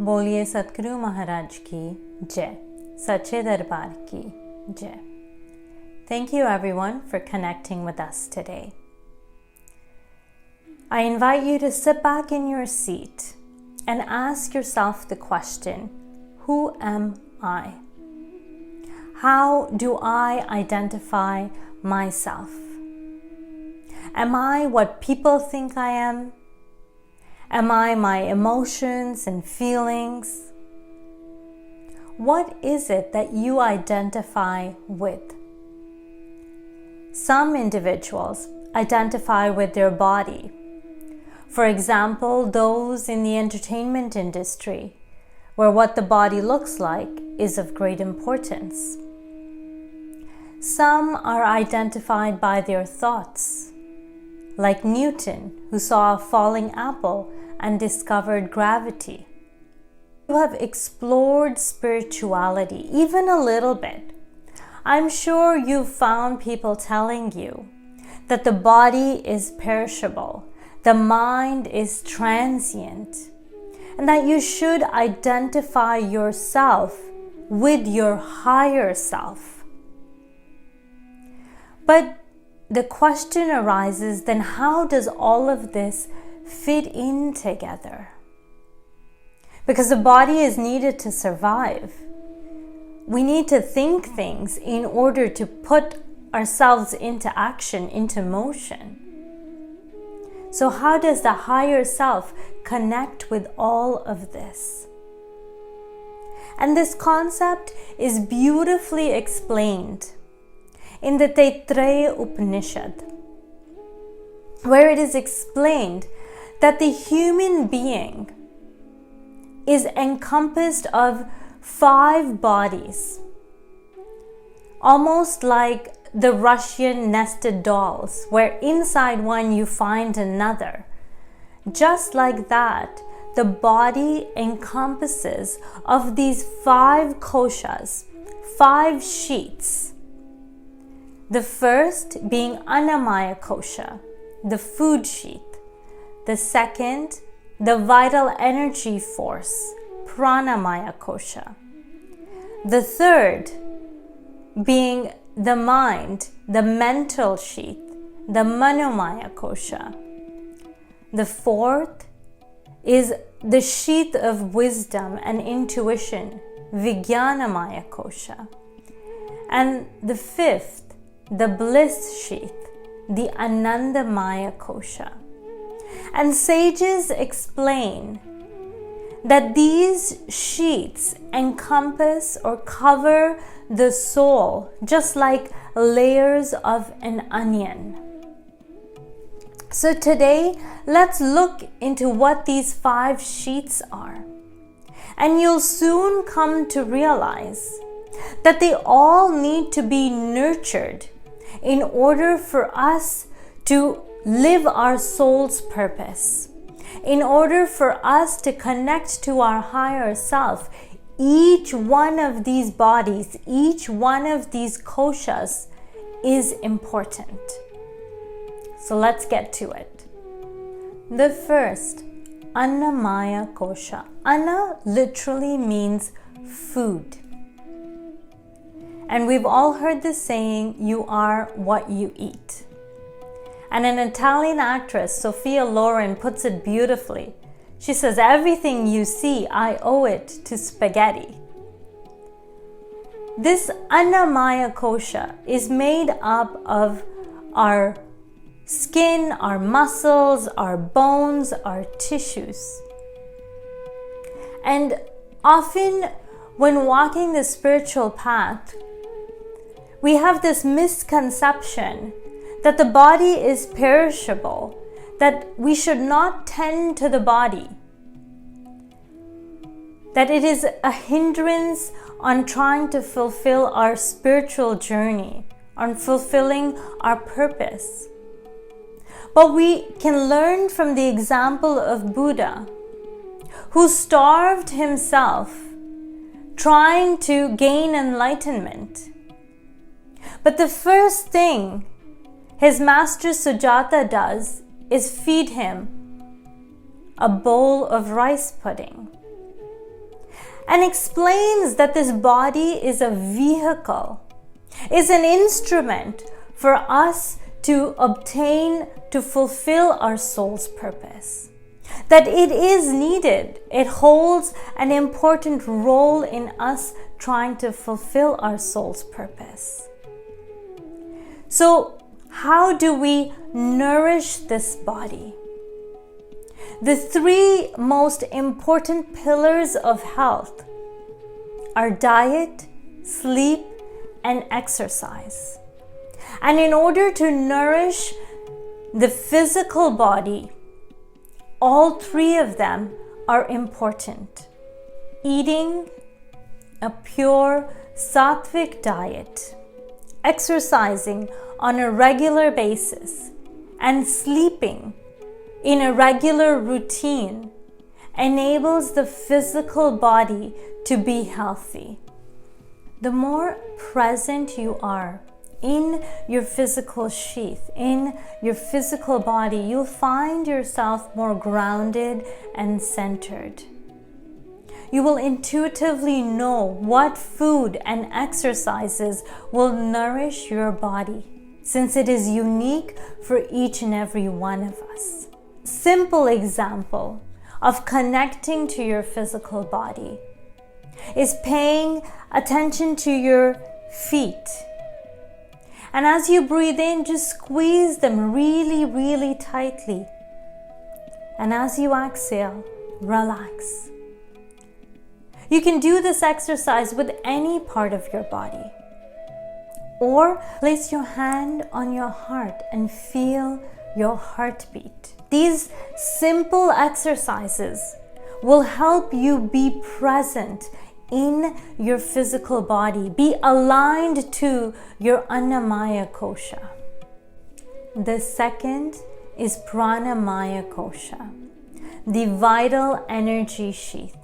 बोलिए सतगुरु महाराज की जय, सच्चे दरबार की jai. Thank you everyone for connecting with us today. I invite you to sit back in your seat and ask yourself the question, who am I? How do I identify myself? Am I what people think I am? Am I my emotions and feelings? What is it that you identify with? Some individuals identify with their body. For example, those in the entertainment industry, where what the body looks like is of great importance. Some are identified by their thoughts, like Newton, who saw a falling apple and discovered gravity. You have explored spirituality even a little bit. I'm sure you've found people telling you that the body is perishable, the mind is transient, and that you should identify yourself with your higher self. But the question arises, then how does all of this fit in together? Because the body is needed to survive. We need to think things in order to put ourselves into action, into motion. So how does the higher self connect with all of this? And this concept is beautifully explained in the Taittiriya Upanishad, where it is explained that the human being is encompassed of 5 bodies, almost like the Russian nested dolls, where inside one you find another. Just like that, the body encompasses of these 5 koshas, 5 sheaths. The first being Annamaya kosha, the food sheath. The second, the vital energy force, Pranamaya kosha. The third being the mind, the mental sheath, the Manomaya kosha. The fourth is the sheath of wisdom and intuition, Vijnanamaya kosha. And the fifth, the bliss sheath, the Anandamaya kosha. And sages explain that these sheaths encompass or cover the soul just like layers of an onion. So today, let's look into what these 5 sheaths are. And you'll soon come to realize that they all need to be nurtured in order for us to live our soul's purpose. In order for us to connect to our higher self, each one of these bodies, each one of these koshas is important. So let's get to it. The first, Annamaya kosha. Anna literally means food. And we've all heard the saying, you are what you eat. And an Italian actress, Sophia Loren, puts it beautifully. She says, everything you see, I owe it to spaghetti. This Annamaya kosha is made up of our skin, our muscles, our bones, our tissues. And often when walking the spiritual path, we have this misconception that the body is perishable, that we should not tend to the body, that it is a hindrance on trying to fulfill our spiritual journey, on fulfilling our purpose. But we can learn from the example of Buddha, who starved himself trying to gain enlightenment. But the first thing his master Sujata does is feed him a bowl of rice pudding. and explains that this body is a vehicle, is an instrument for us to obtain, to fulfill our soul's purpose. That it is needed. It holds an important role in us trying to fulfill our soul's purpose. So, how do we nourish this body? The three most important pillars of health are diet, sleep, and exercise. And in order to nourish the physical body, all three of them are important. Eating a pure sattvic diet, exercising on a regular basis, and sleeping in a regular routine enables the physical body to be healthy. The more present you are in your physical sheath, in your physical body, you'll find yourself more grounded and centered. You will intuitively know what food and exercises will nourish your body, since it is unique for each and every one of us. Simple example of connecting to your physical body is paying attention to your feet. And as you breathe in, just squeeze them really, really tightly. And as you exhale, relax. You can do this exercise with any part of your body. Or place your hand on your heart and feel your heartbeat. These simple exercises will help you be present in your physical body, be aligned to your Annamaya kosha. The second is Pranamaya kosha, the vital energy sheath.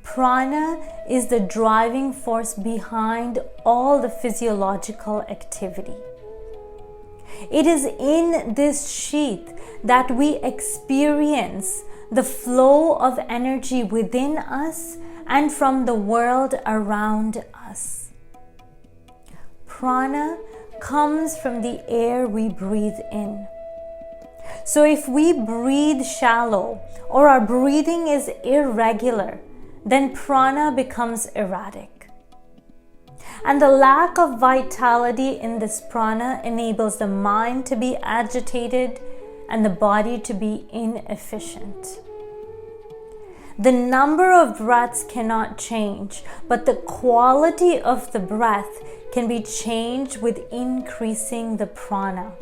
Prana is the driving force behind all the physiological activity. It is in this sheath that we experience the flow of energy within us and from the world around us. Prana comes from the air we breathe in. So if we breathe shallow or our breathing is irregular, then prana becomes erratic. And the lack of vitality in this prana enables the mind to be agitated and the body to be inefficient. The number of breaths cannot change, but the quality of the breath can be changed with increasing the prana.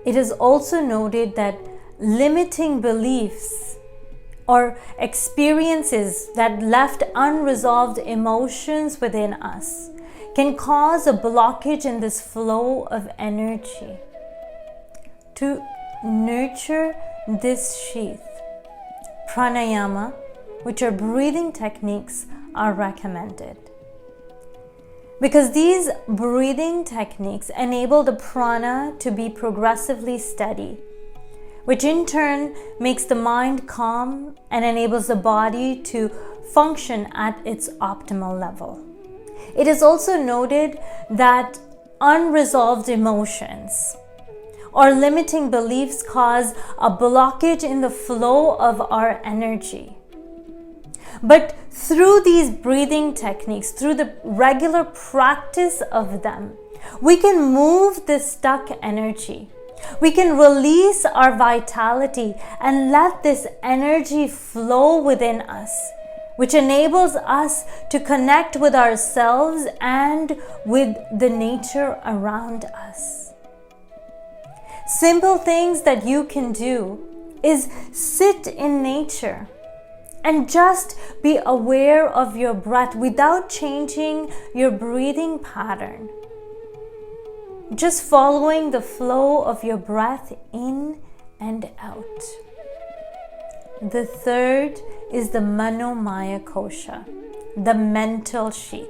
It is also noted that limiting beliefs or experiences that left unresolved emotions within us can cause a blockage in this flow of energy. To nurture this sheath, pranayama, which are breathing techniques, are recommended. Because these breathing techniques enable the prana to be progressively steady, which in turn makes the mind calm and enables the body to function at its optimal level. It is also noted that unresolved emotions or limiting beliefs cause a blockage in the flow of our energy. But through these breathing techniques, through the regular practice of them, we can move this stuck energy. We can release our vitality and let this energy flow within us, which enables us to connect with ourselves and with the nature around us. Simple things that you can do is sit in nature and just be aware of your breath without changing your breathing pattern. Just following the flow of your breath in and out. The third is the Manomaya kosha, the mental sheath.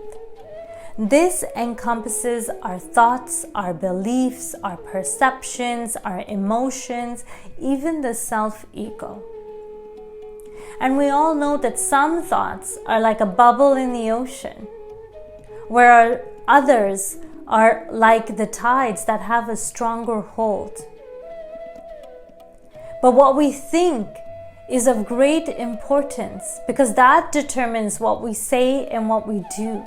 This encompasses our thoughts, our beliefs, our perceptions, our emotions, even the self-ego. And we all know that some thoughts are like a bubble in the ocean, where others are like the tides that have a stronger hold. But what we think is of great importance, because that determines what we say and what we do.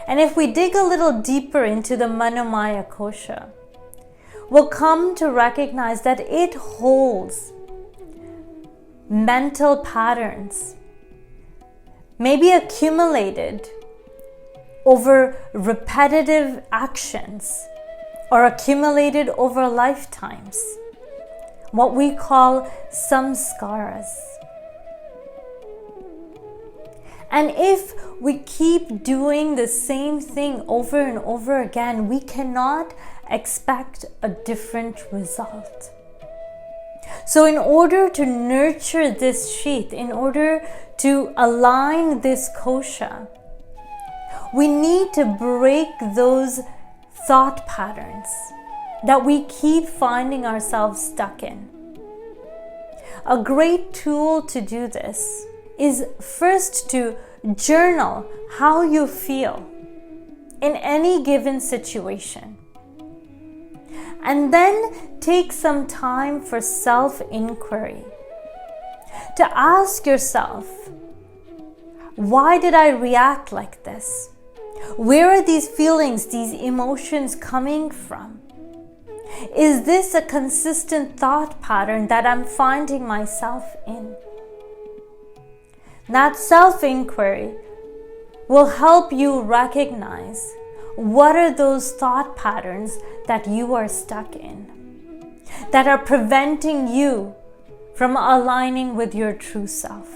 And if we dig a little deeper into the Manomaya kosha, we'll come to recognize that it holds mental patterns, maybe accumulated over repetitive actions or accumulated over lifetimes, what we call samskaras. And if we keep doing the same thing over and over again, we cannot expect a different result. So in order to nurture this sheath, in order to align this kosha, we need to break those thought patterns that we keep finding ourselves stuck in. A great tool to do this is first to journal how you feel in any given situation. And then take some time for self-inquiry, to ask yourself, why did I react like this? Where are these feelings, these emotions coming from? Is this a consistent thought pattern that I'm finding myself in? That self-inquiry will help you recognize what are those thought patterns that you are stuck in, that are preventing you from aligning with your true self.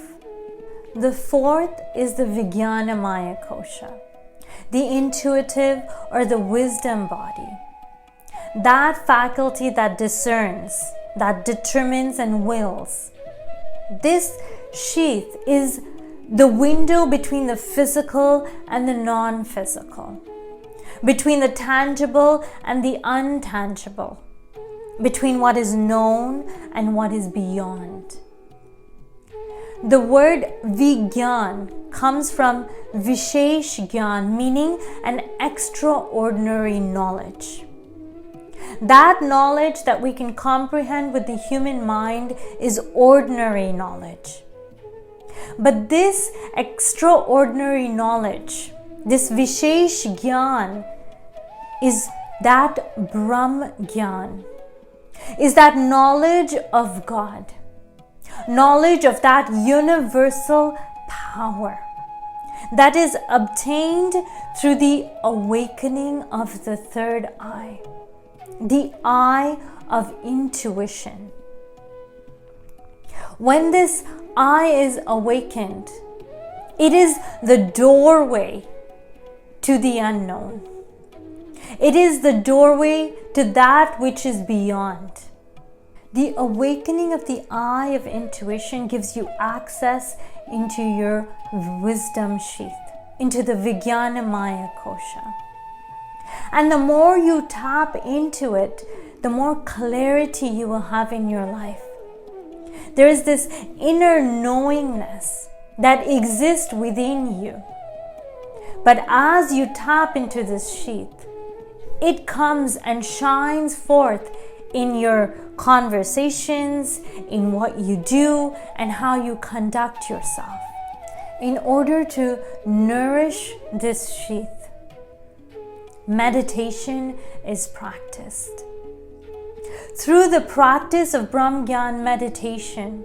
The fourth is the Vijnanamaya kosha, the intuitive or the wisdom body. That faculty that discerns, that determines and wills. This sheath is the window between the physical and the non-physical, between the tangible and the untangible, between what is known and what is beyond. The word Vigyan comes from Vishesh Gyan, meaning an extraordinary knowledge. That knowledge that we can comprehend with the human mind is ordinary knowledge. But this extraordinary knowledge, this Vishesh Gyan, is that Brahm Gyan, is that knowledge of God, knowledge of that universal power that is obtained through the awakening of the third eye, the eye of intuition. When this eye is awakened, it is the doorway to the unknown. It is the doorway to that which is beyond. The awakening of the eye of intuition gives you access into your wisdom sheath, into the Vijnanamaya kosha. And the more you tap into it, the more clarity you will have in your life. There is this inner knowingness that exists within you. But as you tap into this sheath, it comes and shines forth in your conversations, in what you do, and how you conduct yourself. In order to nourish this sheath, meditation is practiced. Through the practice of Brahmgyan meditation,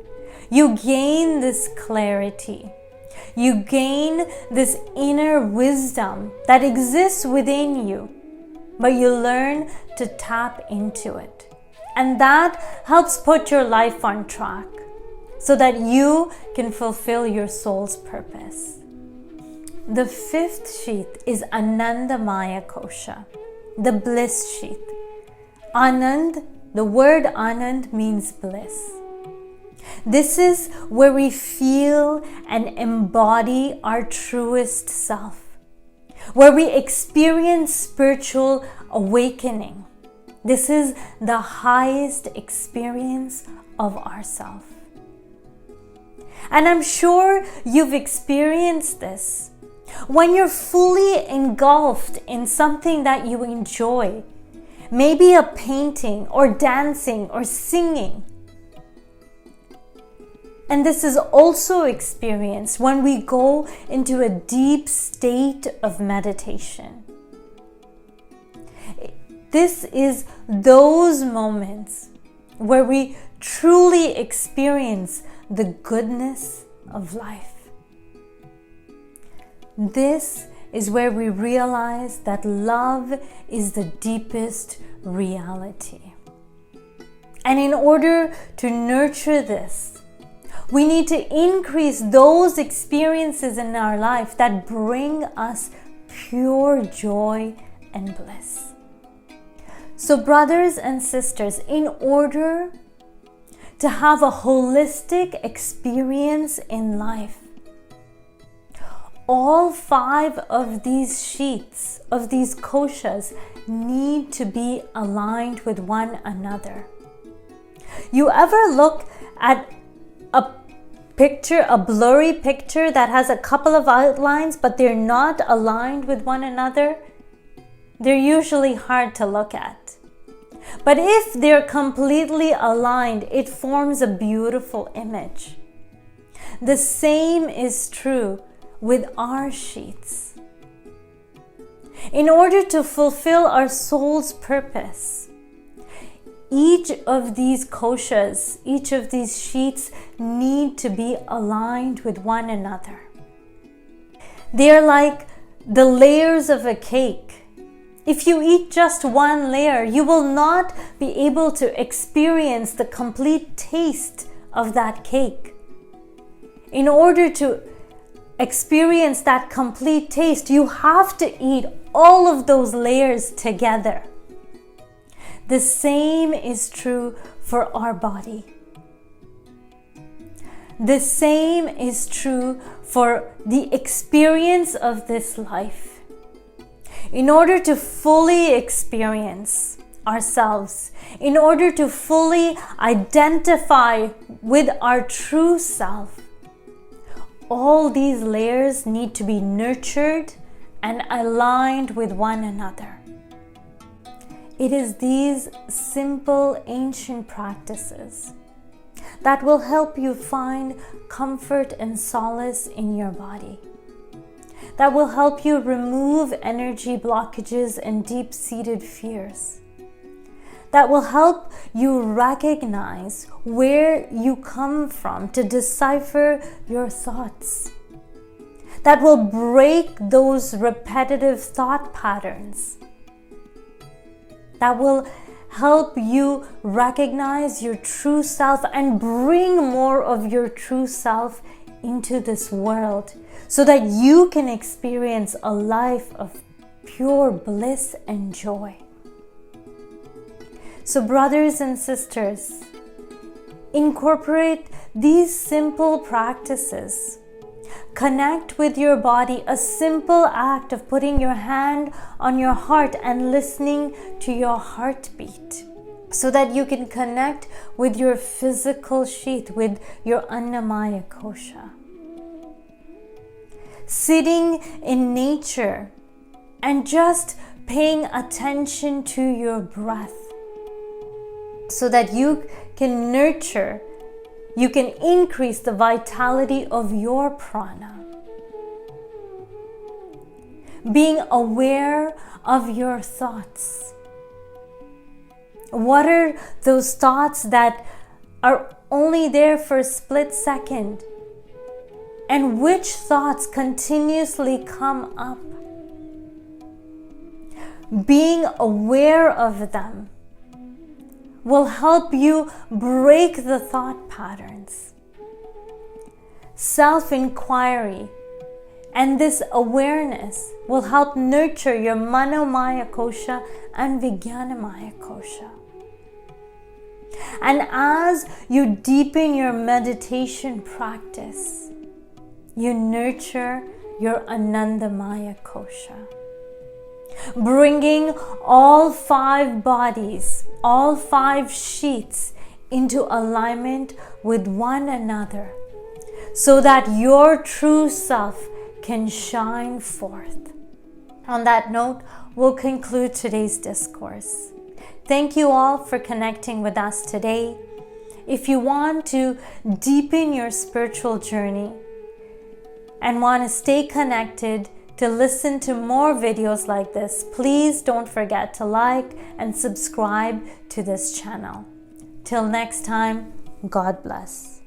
you gain this clarity. You gain this inner wisdom that exists within you, but you learn to tap into it. And that helps put your life on track so that you can fulfill your soul's purpose. The fifth sheath is Anandamaya kosha, the bliss sheath. Anand, the word Anand means bliss. This is where we feel and embody our truest self, where we experience spiritual awakening. This is the highest experience of ourself. And I'm sure you've experienced this. When you're fully engulfed in something that you enjoy, maybe a painting or dancing or singing. And this is also experienced when we go into a deep state of meditation. This is those moments where we truly experience the goodness of life. This is where we realize that love is the deepest reality. And in order to nurture this, we need to increase those experiences in our life that bring us pure joy and bliss. So brothers and sisters, in order to have a holistic experience in life, all 5 of these sheaths, of these koshas, need to be aligned with one another. You ever look at a picture, a blurry picture that has a couple of outlines, but they're not aligned with one another? They're usually hard to look at. But if they're completely aligned, it forms a beautiful image. The same is true with our sheaths. In order to fulfill our soul's purpose, each of these koshas, each of these sheaths need to be aligned with one another. They're like the layers of a cake. If you eat just one layer, you will not be able to experience the complete taste of that cake. In order to experience that complete taste, you have to eat all of those layers together. The same is true for our body. The same is true for the experience of this life. In order to fully experience ourselves, in order to fully identify with our true self, all these layers need to be nurtured and aligned with one another. It is these simple ancient practices that will help you find comfort and solace in your body, that will help you remove energy blockages and deep-seated fears, that will help you recognize where you come from to decipher your thoughts, that will break those repetitive thought patterns, that will help you recognize your true self and bring more of your true self into this world so that you can experience a life of pure bliss and joy. So brothers and sisters, incorporate these simple practices. Connect with your body, a simple act of putting your hand on your heart and listening to your heartbeat so that you can connect with your physical sheath, with your Annamaya kosha. Sitting in nature and just paying attention to your breath so that you can nurture, you can increase the vitality of your prana. Being aware of your thoughts. What are those thoughts that are only there for a split second? And which thoughts continuously come up? Being aware of them will help you break the thought patterns. Self-inquiry and this awareness will help nurture your Manomaya kosha and Vijnanamaya kosha. And as you deepen your meditation practice, you nurture your Anandamaya kosha, bringing all 5 bodies, all 5 sheaths into alignment with one another so that your true self can shine forth. On that note, we'll conclude today's discourse. Thank you all for connecting with us today. If you want to deepen your spiritual journey and want to stay connected to listen to more videos like this, please don't forget to like and subscribe to this channel. Till next time, God bless.